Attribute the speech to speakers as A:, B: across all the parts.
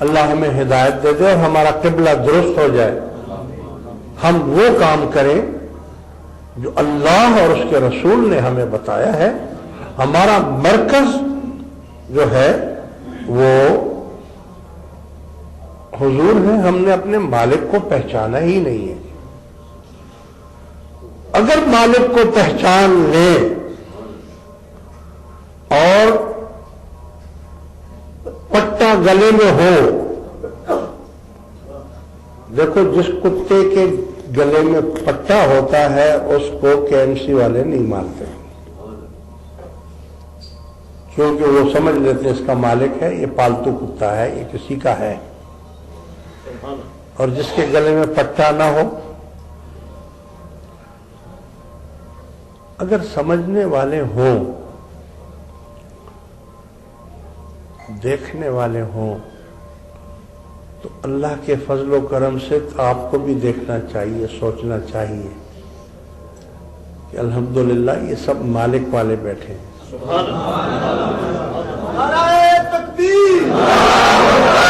A: اللہ ہمیں ہدایت دے دے اور ہمارا قبلہ درست ہو جائے، ہم وہ کام کریں جو اللہ اور اس کے رسول نے ہمیں بتایا ہے۔ ہمارا مرکز جو ہے وہ حضور ہے، ہم نے اپنے مالک کو پہچانا ہی نہیں ہے۔ اگر مالک کو پہچان لیں اور پٹا گلے میں ہو، دیکھو جس کتے کے گلے میں پٹا ہوتا ہے اس کو KMC والے نہیں مارتے، کیونکہ وہ سمجھ لیتے ہیں اس کا مالک ہے، یہ پالتو کتا ہے، یہ کسی کا ہے۔ اور جس کے گلے میں پٹا نہ ہو، اگر سمجھنے والے ہوں، دیکھنے والے ہوں، تو اللہ کے فضل و کرم سے آپ کو بھی دیکھنا چاہیے، سوچنا چاہیے کہ الحمدللہ یہ سب مالک والے بیٹھے ہیں۔
B: سبحان اللہ، نعرہ تکبیر، نعرہ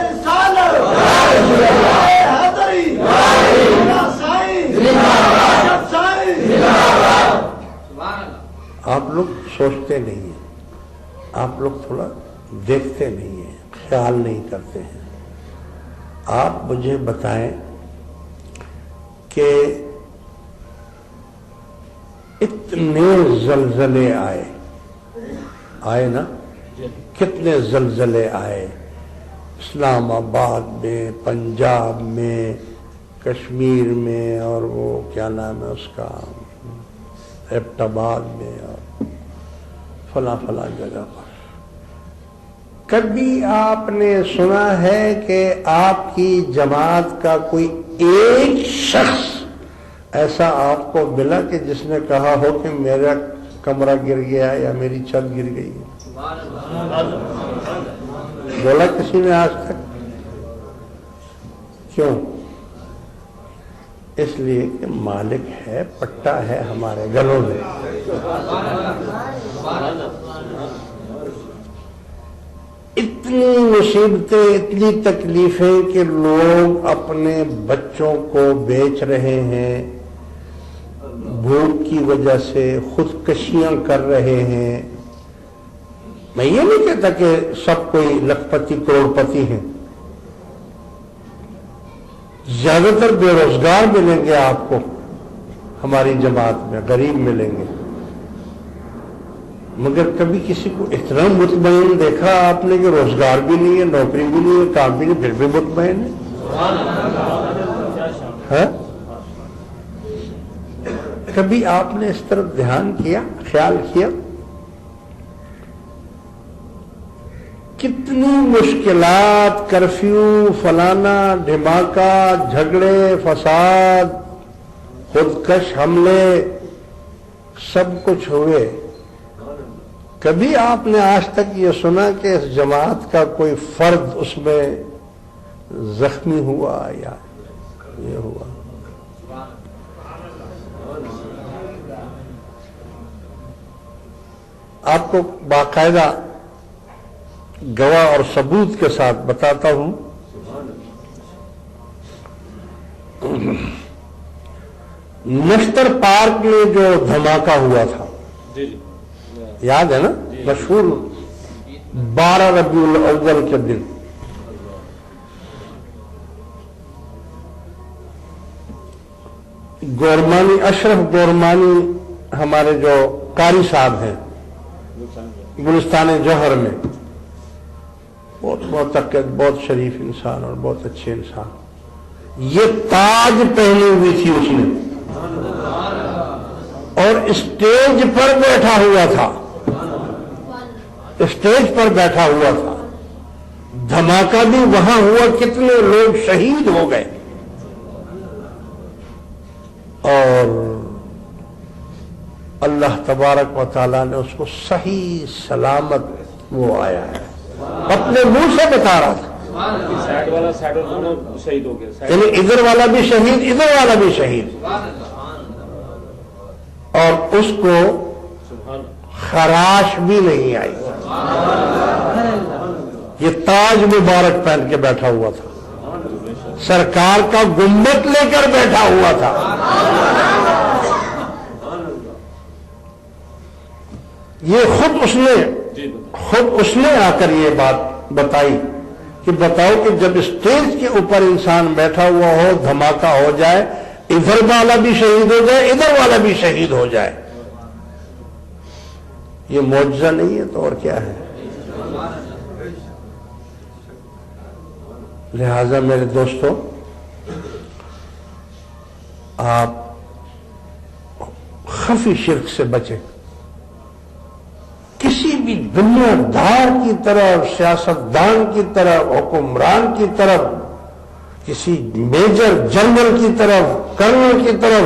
B: رسالت، نعرہ حیدری، نعرہ سائنس، نعرہ سائنس۔
A: آپ لوگ سوچتے نہیں ہیں، آپ لوگ تھوڑا دیکھتے نہیں ہیں، خیال نہیں کرتے ہیں۔ آپ مجھے بتائیں کہ اتنے زلزلے آئے نا، کتنے زلزلے آئے اسلام آباد میں، پنجاب میں، کشمیر میں، اور وہ کیا نام ہے اس کا، ایبٹ آباد میں، اور فلاں فلاں جگہ پر۔ کبھی آپ نے سنا ہے کہ آپ کی جماعت کا کوئی ایک شخص ایسا آپ کو ملا کہ جس نے کہا ہو کہ میرا کمرہ گر گیا یا میری چھت گر گئی ہے؟ بولا کسی نے آج تک؟ کیوں؟ اس لیے کہ مالک ہے، پٹا ہے ہمارے گلوں میں۔ اتنی مصیبتیں، اتنی تکلیفیں کہ لوگ اپنے بچوں کو بیچ رہے ہیں، بھوک کی وجہ سے خودکشیاں کر رہے ہیں۔ میں یہ نہیں کہتا کہ سب کوئی لاکھ پتی کروڑ پتی ہیں، زیادہ تر بے روزگار ملیں گے آپ کو ہماری جماعت میں، غریب ملیں گے، مگر کبھی کسی کو اتنا مطمئن دیکھا آپ نے کہ روزگار بھی نہیں ہے، نوکری بھی نہیں ہے، کام بھی نہیں، پھر بھی مطمئن ہے؟ کبھی آپ نے اس طرف دھیان کیا، خیال کیا؟ کتنی مشکلات، کرفیو، فلانا، دھماکہ، جھگڑے، فساد، خودکش حملے، سب کچھ ہوئے۔ کبھی آپ نے آج تک یہ سنا کہ اس جماعت کا کوئی فرد اس میں زخمی ہوا یا یہ ہوا؟ آپ کو باقاعدہ گواہ اور ثبوت کے ساتھ بتاتا ہوں۔ نشتر پارک میں جو دھماکہ ہوا تھا، یاد ہے نا؟ مشہور 12 ربیع الاول کے دن گورمانی، اشرف گورمانی ہمارے جو قاری صاحب ہیں گلستان جوہر میں، بہت معتقد، بہت شریف انسان اور بہت اچھے انسان، یہ تاج پہنی ہوئی تھی اس نے اور اسٹیج پر بیٹھا ہوا تھا، اسٹیج پر بیٹھا ہوا تھا۔ دھماکہ بھی وہاں ہوا، کتنے لوگ شہید ہو گئے، اور اللہ تبارک و تعالیٰ نے اس کو صحیح سلامت وہ آیا ہے، اپنے منہ سے بتا رہا تھا،
C: سائڈ والا شہید ہو گیا،
A: یعنی ادھر والا بھی شہید، ادھر والا بھی شہید، اور اس کو خراش بھی نہیں آئی، یہ تاج مبارک پہن کے بیٹھا ہوا تھا، سرکار کا گنبد لے کر بیٹھا ہوا تھا. یہ خود اس نے آ کر یہ بات بتائی کہ بتاؤ کہ جب اسٹیج کے اوپر انسان بیٹھا ہوا ہو، دھماکہ ہو جائے، ادھر والا بھی شہید ہو جائے، ادھر والا بھی شہید ہو جائے، یہ معجزہ نہیں ہے تو اور کیا ہے؟ لہذا میرے دوستو، آپ خفی شرک سے بچیں. کسی بھی دنیا دار کی طرف، سیاستدان کی طرف، حکمران کی طرف، کسی میجر جنرل کی طرف، کرنل کی طرف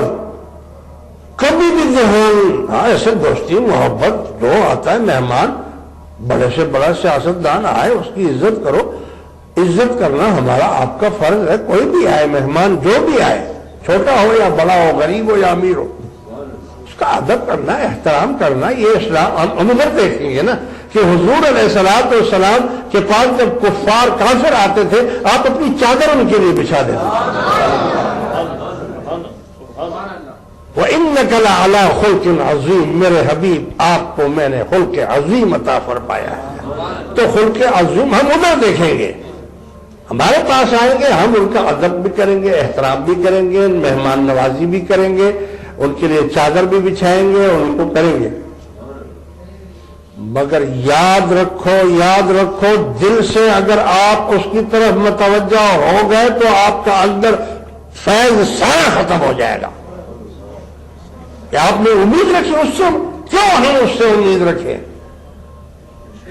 A: کبھی بھی ذہن ایسے دوستی محبت جو آتا ہے، مہمان بڑے سے بڑا سیاستدان آئے اس کی عزت کرو. عزت کرنا ہمارا آپ کا فرض ہے. کوئی بھی آئے مہمان، جو بھی آئے، چھوٹا ہو یا بڑا ہو، غریب ہو یا امیر ہو، اس کا ادب کرنا، احترام کرنا. یہ اسلام ہم ادھر دیکھیں گے نا کہ حضور علیہ الصلوۃ والسلام کے پاس جب کفار کافر آتے تھے، آپ اپنی چادر ان کے لیے بچھا دیتے تھے. وَإِنَّكَ لَعَلَىٰ خُلْقٍ عَظِيمٍ، میرے حبیب آپ کو میں نے خلق عظیم عطا فرمایا ہے. تو خلق عظیم ہم ادھر دیکھیں گے. ہمارے پاس آئیں گے، ہم ان کا ادب بھی کریں گے، احترام بھی کریں گے، مہمان نوازی بھی کریں گے، ان کے لیے چادر بھی بچھائیں گے، ان کو کریں گے. مگر یاد رکھو دل سے اگر آپ اس کی طرف متوجہ ہو گئے تو آپ کا اندر فیض سارا ختم ہو جائے گا. کہ آپ نے امید رکھی اس سے، کیوں ہم اس سے امید رکھیں؟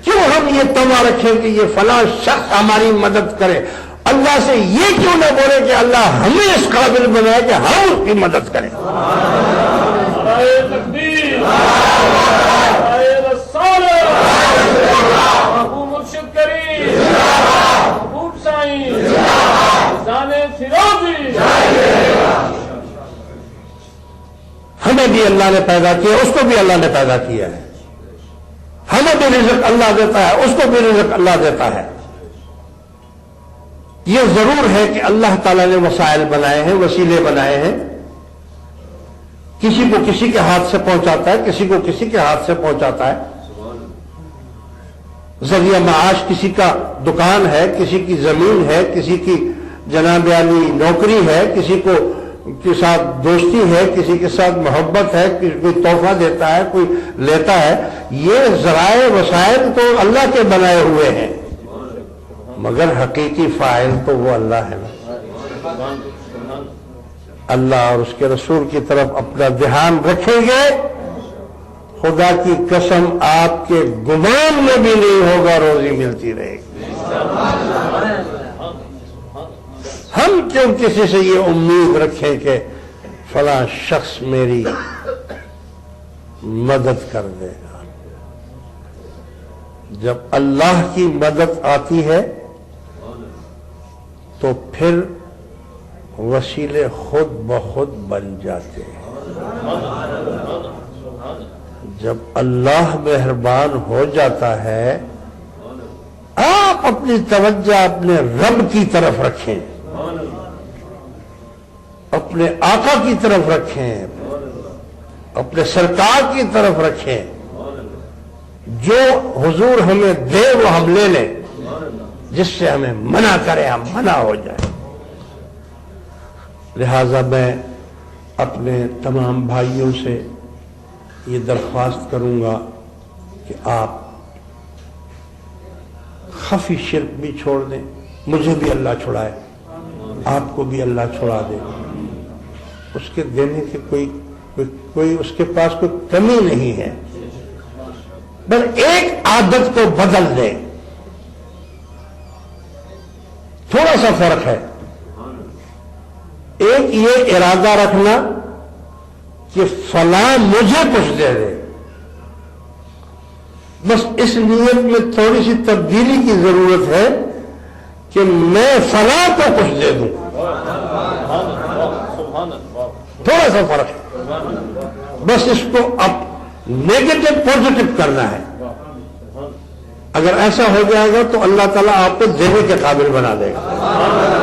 A: کیوں ہم یہ تما رکھیں کہ یہ فلاں شخص ہماری مدد کرے؟ اللہ سے یہ کیوں نہ بولے کہ اللہ ہمیں اس قابل بنائے کہ ہم اس کی مدد کریں؟ ہمیں بھی اللہ نے پیدا کیا، اس کو بھی اللہ نے پیدا کیا ہے. ہمیں بھی رزق اللہ دیتا ہے، اس کو بھی رزق اللہ دیتا ہے. یہ ضرور ہے کہ اللہ تعالیٰ نے وسائل بنائے ہیں، وسیلے بنائے ہیں. کسی کو کسی کے ہاتھ سے پہنچاتا ہے، کسی کو کسی کے ہاتھ سے پہنچاتا ہے. ذریعہ معاش کسی کا دکان ہے، کسی کی زمین ہے، کسی کی جناب عالی نوکری ہے، کسی کو کے ساتھ دوستی ہے، کسی کے ساتھ محبت ہے، کوئی تحفہ دیتا ہے، کوئی لیتا ہے. یہ ذرائع وسائل تو اللہ کے بنائے ہوئے ہیں، مگر حقیقی فاعل تو وہ اللہ ہے نا. اللہ اور اس کے رسول کی طرف اپنا دھیان رکھیں گے، خدا کی قسم آپ کے گمان میں بھی نہیں ہوگا، روزی ملتی رہے گی. ہم کیوں کسی سے یہ امید رکھیں کہ فلاں شخص میری مدد کر دے گا؟ جب اللہ کی مدد آتی ہے تو پھر وسیلے خود بخود بن جاتے ہیں. جب اللہ مہربان ہو جاتا ہے، آپ اپنی توجہ اپنے رب کی طرف رکھیں، اپنے آقا کی طرف رکھیں، اپنے سرکار کی طرف رکھیں. جو حضور ہمیں دے وہ ہم لے لیں، جس سے ہمیں منع کرے ہم منع ہو جائیں. لہذا میں اپنے تمام بھائیوں سے یہ درخواست کروں گا کہ آپ خفی شرک بھی چھوڑ دیں. مجھے بھی اللہ چھڑائے، آپ کو بھی اللہ چھڑا دے. اس کے دینے کی کوئی اس کے پاس کوئی کمی نہیں ہے. بس ایک عادت کو بدل دیں، تھوڑا سا فرق ہے. ایک یہ ارادہ رکھنا کہ فلاں مجھے کچھ دے دے، بس اس نیت میں تھوڑی سی تبدیلی کی ضرورت ہے کہ میں فلاں کو کچھ دے دوں. تھوڑا سا فرق ہے، بس اس کو اب نیگیٹو پازیٹو کرنا ہے. اگر ایسا ہو جائے گا تو اللہ تعالیٰ آپ کو دینے کے قابل بنا دے گا.